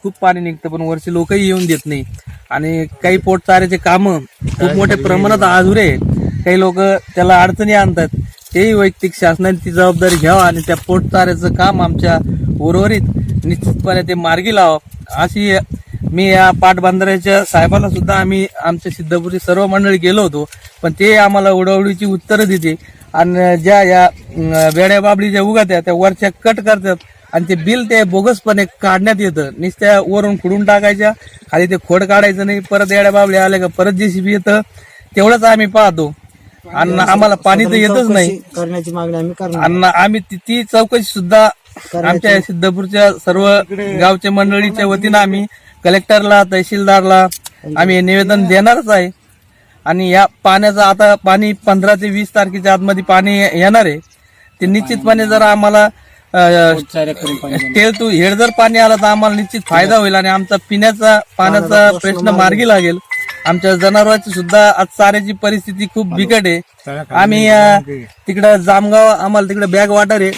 खूप पाणी निघतं पण वरचे लोकही येऊन देत नाही आणि काही पोटचाऱ्याचे काम खूप मोठ्या प्रमाणात अधुरे आहेत. काही लोक त्याला अडचणी आणतात. तेही वैयक्तिक शासनाने ती जबाबदारी घ्यावा आणि त्या पोटचाऱ्याचं काम आमच्या उर्वरित निश्चितपणे ते मार्गी लावावं अशी मी या पाटबंधाऱ्याच्या साहेबांना सुद्धा आम्ही आमच्या सिद्धपूरची सर्व मंडळी गेलो होतो, पण ते आम्हाला उडवडीची उत्तरं देते आणि ज्या या वेड्या बाबडी ज्या उगात्या त्या वरच्या कट करतात आणि ते बिल ते बोगसपणे काढण्यात येतं. नुसत्या वरून खुडून टाकायच्या, खाली ते खोड काढायचं नाही, परत येड्या बाबड्या आल्या का परत JCB येतं. तेवढंच आम्ही पाहतो आणि आम्हाला पाणी तर येतच नाही करण्याची मागणी आम्ही करणार आणि आम्ही ती चौकशी सुद्धा आमच्या सिद्धपूरच्या सर्व गावच्या मंडळीच्या वतीनं आम्ही कलेक्टरला, तहसीलदारला आम्ही निवेदन देणारच आहे. आणि या पाण्याचं आता पाणी 15 ते 20 तारखेच्या आतमध्ये पाणी येणार आहे. ते निश्चितपणे जर आम्हाला टेल टू हेड जर पाणी आलं तर आम्हाला निश्चित फायदा होईल आणि आमचा पिण्याचा पाण्याचा प्रश्न मार्गी लागेल. आमच्या जनावरांची सुद्धा आज चाऱ्याची परिस्थिती खूप बिकट आहे. आम्ही तिकडं जामगाव आम्हाला तिकडे बॅग वाटर आहे,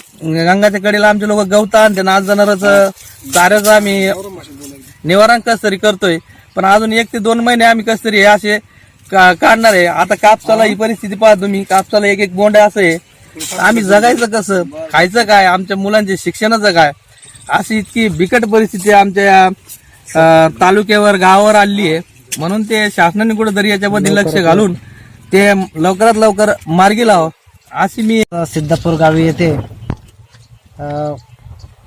गंगाच्या कडेला आमचे लोक गवता आणते ना. आज जनावरांचं चाऱ्याचं आम्ही निवारण कस तरी करतोय, पण अजून 1 ते 2 महिने आम्ही कस तरी हे असे काढणार आहे. आता कापसाला ही परिस्थिती पाहा तुम्ही, कापसाला 1-1 बोंडे असं आहे. आम्ही जगायचं कसं, खायचं काय, आमच्या मुलांचे शिक्षणाचं काय, अशी इतकी बिकट परिस्थिती आमच्या तालुक्यावर गावावर आली आहे. म्हणून ते शासनाने कुठेतरी याच्यामध्ये लक्ष घालून ते लवकरात लवकर मार्गी लावा अशी मी सिद्धपूर गावी येथे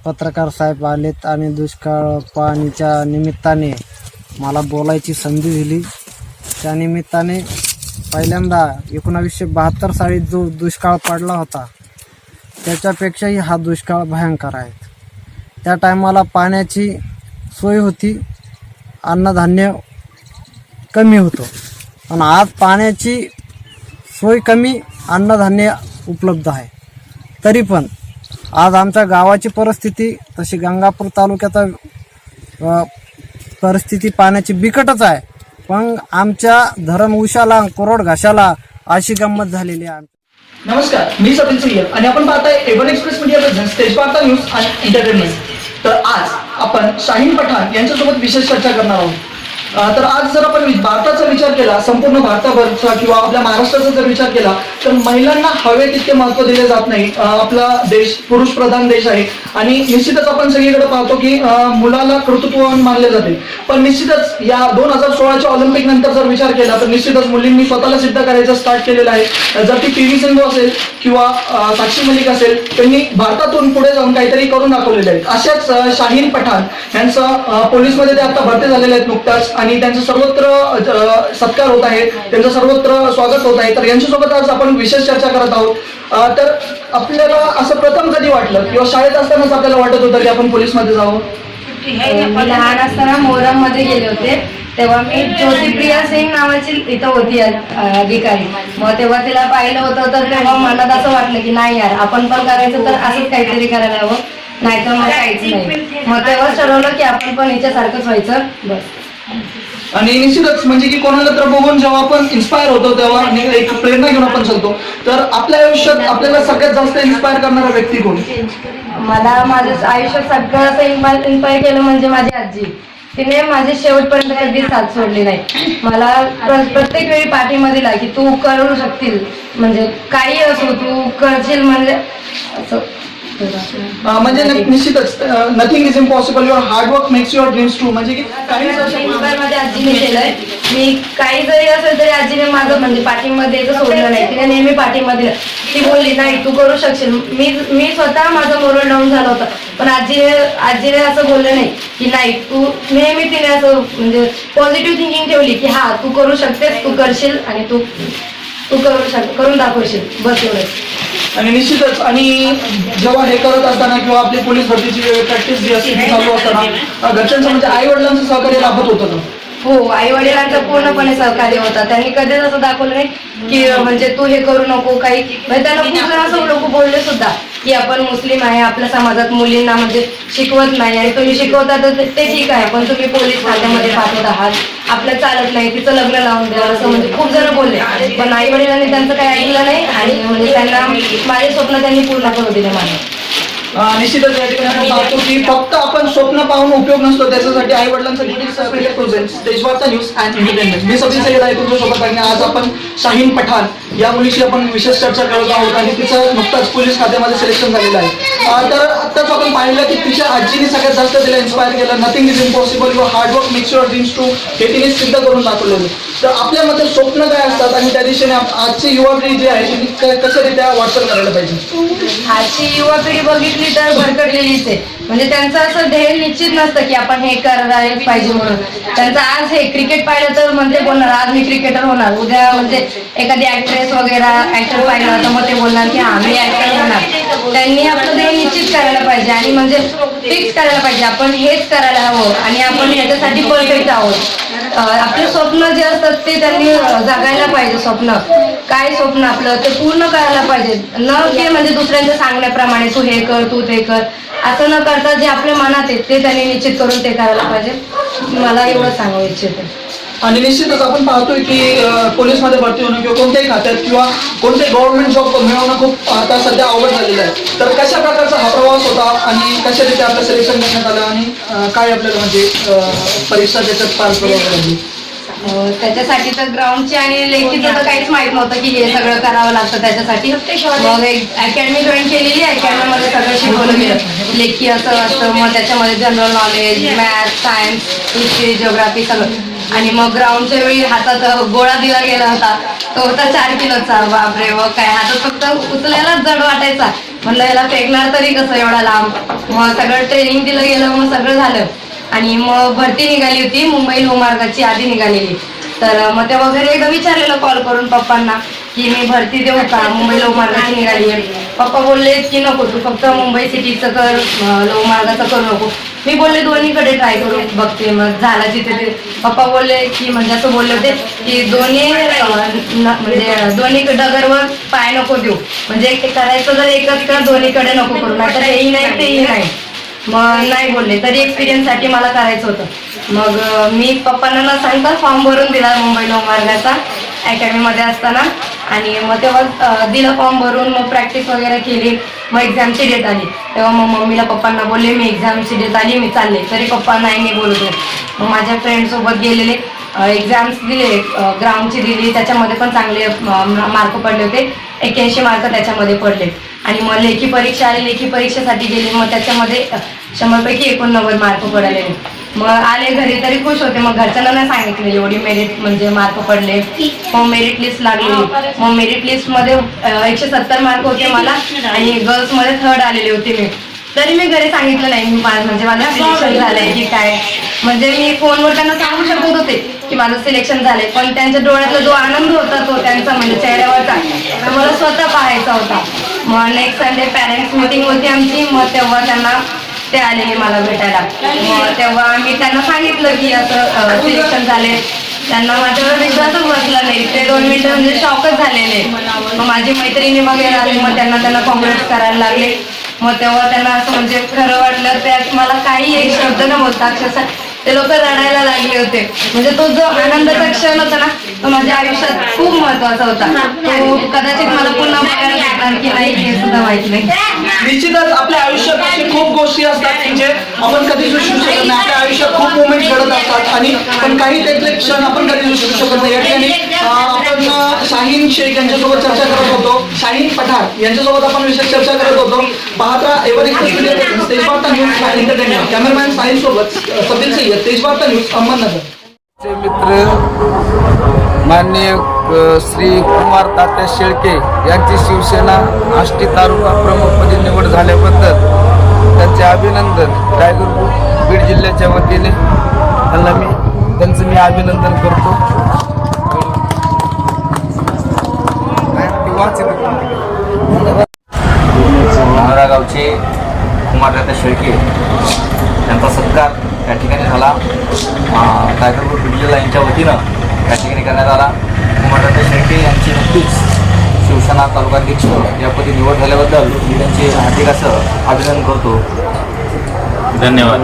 पत्रकार साहेब आलेत आणि दुष्काळ पाणीच्या निमित्ताने मला बोलायची संधी दिली. त्या निमित्ताने पहिल्यांदा 1972 साली जो दुष्काळ पडला होता त्याच्यापेक्षाही हा दुष्काळ भयंकर आहे. त्या टायमाला पाण्याची सोय होती, अन्नधान्य कमी होतं, पण आज पाण्याची सोय कमी, अन्नधान्य उपलब्ध आहे. तरी पण आज आमच्या गावाची परिस्थिती तशी गंगापूर तालुक्याचा परिस्थिती पाण्याची बिकटच आहे. पण आमच्या धरण उशाला कोरड घाशाला अशी गंमत झालेली आहे. नमस्कार, मी सतीश सय्यद आणि आपण पाहताय एवन एक्सप्रेस मीडिया प्रेझेंट्स तेज वार्ता न्यूज आणि एंटरटेनमेंट. तर आज आपण शाहीन पठाण यांच्यासोबत विशेष चर्चा करणार आहोत. तर आज जर आपण भारताचा विचार केला, संपूर्ण भारताभरचा किंवा आपल्या महाराष्ट्राचा जर विचार केला तर महिलांना हवे तितके महत्त्व दिले जात नाही. आपला देश पुरुष प्रधान देश आहे आणि निश्चितच आपण सगळीकडे पाहतो की मुलाला कर्तृत्ववान मानले जाते. पण निश्चितच या 2016च्या ऑलिम्पिक नंतर जर विचार केला तर निश्चितच मुलींनी स्वतःला सिद्ध करायचं स्टार्ट केलेलं आहे. जर ती PV सिंधू असेल किंवा साक्षी मलिक असेल, त्यांनी भारतातून पुढे जाऊन काहीतरी करून दाखवलेले आहेत. अशाच शाहीन पठाण यांचं पोलीसमध्ये ते आता भरती झालेले आहेत नुकताच आणि त्यांचं सर्वत्र सत्कार होत आहे, त्यांचं सर्वत्र स्वागत होत आहे. तर यांच्यासोबत आज आपण विशेष चर्चा करत आहोत. तर आपल्याला असं प्रथम कधी वाटलं किंवा शाळेत असतानाच आपल्याला वाटत होतं की आपण पोलीसमध्ये जावं? लहान असताना मोरम मध्ये गेले होते तेव्हा मी ज्योतिप्रिया सिंग नावाची इथं होती अधिकारी. मग तेव्हा तिला पाहिलं होतं तर तेव्हा मनात असं वाटलं की नाही यार आपण पण करायचं तर असंच काहीतरी करायला हवं, नाहीतर मग काहीच नाही. मग तेव्हाच ठरवलं की आपण पण हिच्यासारखंच व्हायचं बस. आणि निश्चितच म्हणजे की कोणाला तर बघून जेव्हा आपण इन्स्पायर होतो तेव्हा एक प्रेरणा घेऊन आपण चालतो. तर आपल्या आयुष्यात आपल्याला सगळ्यात जास्त इन्स्पायर करणारा व्यक्ती कोण? मला माझ्या आयुष्यात सगळं असं इन्स्पायर केलं म्हणजे माझी आजी. तिने माझी शेवटपर्यंत कधी साथ सोडली नाही. मला प्रत्येक वेळी पाठीमध्ये दिला की तू करू शकतील, म्हणजे काही असो तू करशील, म्हणजे असं. म्हणजे निश्चितच nothing is impossible, your hard work makes your dreams true. म्हणजे की काही माझ्या आजीने केलंय मी काही जरी असेल तरी आजीने माझं म्हणजे पाठिंबा द्यायचं सोडलं नाही. तिने नेहमी पाठिंबा दिला. ती बोलली नाही तू करू शकशील. मी स्वतः माझं मोरल डाऊन झालं होतं, पण आजीने असं बोललं नाही की नाही तू, नेहमी तिने असं म्हणजे पॉझिटिव्ह थिंकिंग ठेवली की हा तू करू शकतेस, तू करशील आणि तू करून दाखवशील, बस एवढंच. आणि निश्चितच, आणि जेव्हा हे करत असताना किंवा आपली पोलीस भरतीची प्रॅक्टिस जी असते ती चालू असताना घरच्यांचं म्हणजे आई वडिलांचं सहकार्य लाभत होतं का? हो, आई वडिलांचं पूर्णपणे सहकार्य होता. त्यांनी कधीच असं दाखवलं नाही की म्हणजे तू हे करू नको काही. म्हणजे त्यांना खूप जण असं लोक बोलले सुद्धा की आपण मुस्लिम आहे, आपल्या समाजात मुलींना म्हणजे शिकवत नाही आणि तुम्ही शिकवता तर ते ठीक आहे, पण तुम्ही पोलीस खात्यामध्ये पाठवत आहात, आपलं चालत नाही, तिचं लग्न लावून द्या, असं म्हणजे खूप जण बोलले. पण आई वडिलांनी त्यांचं काही ऐकलं नाही आणि म्हणजे त्यांना माझे स्वप्न त्यांनी पूर्ण करू दिले माझे. निश्चितच या ठिकाणी आपण पाहतो की फक्त आपण स्वप्न पाहून उपयोग नसतो, त्याच्यासाठी आई वडिलांचा देखील सहकार्य प्रेझेंट देशवार्ता न्यूज अँड एंटरटेनमेंट. मी सचिन सय्यद आहे तुमच्यासोबत आणि आज आपण शाहीन पठाण या मुलीशी आपण विशेष चर्चा करत आहोत आणि तिचं नुकताच पोलीस खात्यामध्ये सिलेक्शन झालेलं आहे. तर आत्ताच आपण पाहिलं की तिच्या आजीने सगळ्यात जास्त तिला इन्स्पायर केलं. Nothing is impossible, your hard work makes your dreams true, हे तिने सिद्ध करून दाखवलेलं. तर आपल्यामध्ये स्वप्न काय असतात आणि त्या दिशेने आजची युवा पिढी जी आहे ती कशारित्या वाटचाल करायला पाहिजे? आजची युवा पिढी बघितली तर भरकटलेलीच आहे. म्हणजे त्यांचं असं ध्येय निश्चित नसतं की आपण हे करायला पाहिजे म्हणून. त्यांचं आज हे क्रिकेट पाहिलं तर म्हणते बोलणार आज मी क्रिकेटर होणार, उद्या म्हणजे एखादी ऍक्ट्रेस वगैरे ऍक्टर पाहिलं तर मग ते बोलणार की हा मी ऍक्टर होणार. त्यांनी आपलं ध्येय निश्चित करायला पाहिजे आणि म्हणजे फिक्स करायला पाहिजे आपण हेच करायला हवं आणि आपण याच्यासाठी परफेक्ट आहोत. आपले स्वप्न जे असतात ते त्यांनी जगायला पाहिजे. स्वप्न काय स्वप्न आपलं ते पूर्ण करायला पाहिजे, न की म्हणजे दुसऱ्यांच्या सांगण्याप्रमाणे तू हे कर तू ते कर असं न करता जे आपल्या मनात आहे ते त्यांनी निश्चित करून ते करायला पाहिजे. मला एवढं सांगू इच्छिते. आणि निश्चितच आपण पाहतोय की पोलीसमध्ये भरती होणं किंवा कोणत्याही खात्यात किंवा कोणतेही गव्हर्नमेंट जॉब मिळवणं खूप आता सध्या अवघड झालेलं आहे. तर कशा प्रकारचा हा प्रवास होता आणि कशा रीती आपलं सिलेक्शन करण्यात आलं आणि काय आपल्याला म्हणजे परीक्षा त्याच्यात पार करावी लागली? त्याच्यासाठी तर ग्राउंडची आणि लेखीचं तर काहीच माहित नव्हतं की हे सगळं करावं लागतं. त्याच्यासाठी मग एक अकॅडमी जॉईन केलेली. अकॅडमीमध्ये सगळं शिकवलं गेलं. लेखी असं असतं, मग त्याच्यामध्ये general knowledge, maths, science, history, geography सगळं. आणि मग ग्राउंडच्या वेळी हातात गोळा दिला गेला होता, तो होता 4 किलोचा. बापरे, मग काय हातात फक्त उचलायलाच जड वाटायचा. म्हणलं याला फेकणार तरी कसं एवढा लांब. मग सगळं ट्रेनिंग दिलं गेलं, मग सगळं झालं. आणि मग भरती निघाली होती मुंबई लोहमार्गाची आधी निघालेली. तर मग तेव्हा घरी एकदा विचारलेलं कॉल करून पप्पांना की मी भरती देऊ का, मुंबई लोहमार्गाची निघाली आहे. पप्पा बोलले की नको, तू फक्त मुंबई सिटीचं कर, लोहमार्गाचं करू नको. मी बोलले दोन्हीकडे ट्राय करून बघते, मग झाला जिथे ते. पप्पा बोलले की म्हणजे असं बोलले होते की दोन्ही डगरवर पाय नको देऊ, म्हणजे करायचं जर एकच कर, दोन्हीकडे नको करू, नाही तर हेही नाही तेही नाही. मग नाही बोलले तरी एक्सपिरियन्ससाठी मला करायचं होतं. मग मी पप्पांना न सांगता फॉर्म भरून दिला मुंबई लोहमार्गाचा अकॅडमीमध्ये असताना. आणि मग तेव्हा दिलं फॉर्म भरून, मग प्रॅक्टिस वगैरे केली. मग एक्झामची डेट आली तेव्हा मग मम्मीला पप्पांना बोलले मी एक्झामची डेट आली मी चालले, तरी पप्पा नाही बोलत होते. मग माझ्या फ्रेंडसोबत गेलेले, एक्झाम्स दिले, ग्राउंडची दिली, त्याच्यामध्ये पण चांगले मार्क पडले होते. 81 मार्क त्याच्यामध्ये पडले. आणि मग लेखी परीक्षा आली, लेखी परीक्षेसाठी गेले, मग त्याच्यामध्ये 100पैकी 89 मार्क पडले. मग आले घरी तरी खुश होते. मग घरच्यांना नाही सांगितलं एवढी मेरिट म्हणजे मार्क पडले. मग मेरिट लिस्ट लागली. मग मेरिट लिस्टमध्ये 170 मार्क होते मला आणि गर्ल्समध्ये 3rd आलेले होते मी. तरी मी घरी सांगितलं नाही मी म्हणजे माझं सिलेक्शन झालंय की काय. म्हणजे मी फोनवर त्यांना सांगू शकत होते की माझं सिलेक्शन झालंय, पण त्यांच्या डोळ्यातला जो आनंद होता तो त्यांचा म्हणजे चेहऱ्यावरचा तो मला स्वतः पाहायचा होता. मग नेक्स्ट संडे पॅरेंट्स मीटिंग होती आमची. मग तेव्हा त्यांना ते आलेले मला भेटायला. मग तेव्हा मी त्यांना सांगितलं की असं सिलेक्शन झाले. त्यांना माझ्यावर विश्वासच बसला नाही. ते 2 मिनिटं म्हणजे शॉकच झालेले. मग माझी मैत्रिणी वगैरे आले, मग त्यांना कॉंग्रॅट्स करायला लागले. मग तेव्हा त्यांना असं म्हणजे खरं वाटलं. त्यात मला काही एक शब्द न बोलता अक्षरशः ते लोक रडायला लागले होते. म्हणजे तो जो आनंदाचा क्षण होता ना तो माझ्या आयुष्यात खूप महत्वाचा होता. तो कदाचित मला पुन्हा बघायला भेटणार की नाही हे सुद्धा माहिती नाही. निश्चितच आपल्या आयुष्यात अशी खूप गोष्टी असतात की जे आपण कधीच विसरू शकत नाही. आपल्या आयुष्यात खूप मुवमेंट घडत असतात आणि पण काही त्यातले क्षण आपण कधीच विसरू शकत नाही. या ठिकाणी आपण शाहीन शेख यांच्यासोबत चर्चा करत होतो. शाहीन पठाण यांच्यासोबत आपण विशेष चर्चा करत होतो. पाहता ever express Tejvarta news entertainment. Cameraman Sahil सोबत सचिन सय्यद, तेजवार्ता न्यूज, अहमदनगर. चे मित्र माननीय श्री कुमार तात्या शेळके यांची शिवसेना आष्टी तालुका प्रमुखपदी निवड झाल्याबद्दल त्यांचे अभिनंदन टायगर ग्रुप बीड जिल्ह्याच्या वतीने त्यांचं मी अभिनंदन करतो. मानोरा गावचे कुमार तात्या शेळके यांचा सत्कार या ठिकाणी झाला. टायगर ग्रुप बीड जिल्हा यांच्या वतीनं या ठिकाणी करण्यात आला. कुमार तात्या शेळके यांची नुकतीच शिवसेना तालुकाध्यक्ष यापदी निवड झाल्याबद्दल मी त्यांचे हार्दिक असं अभिनंदन करतो. धन्यवाद.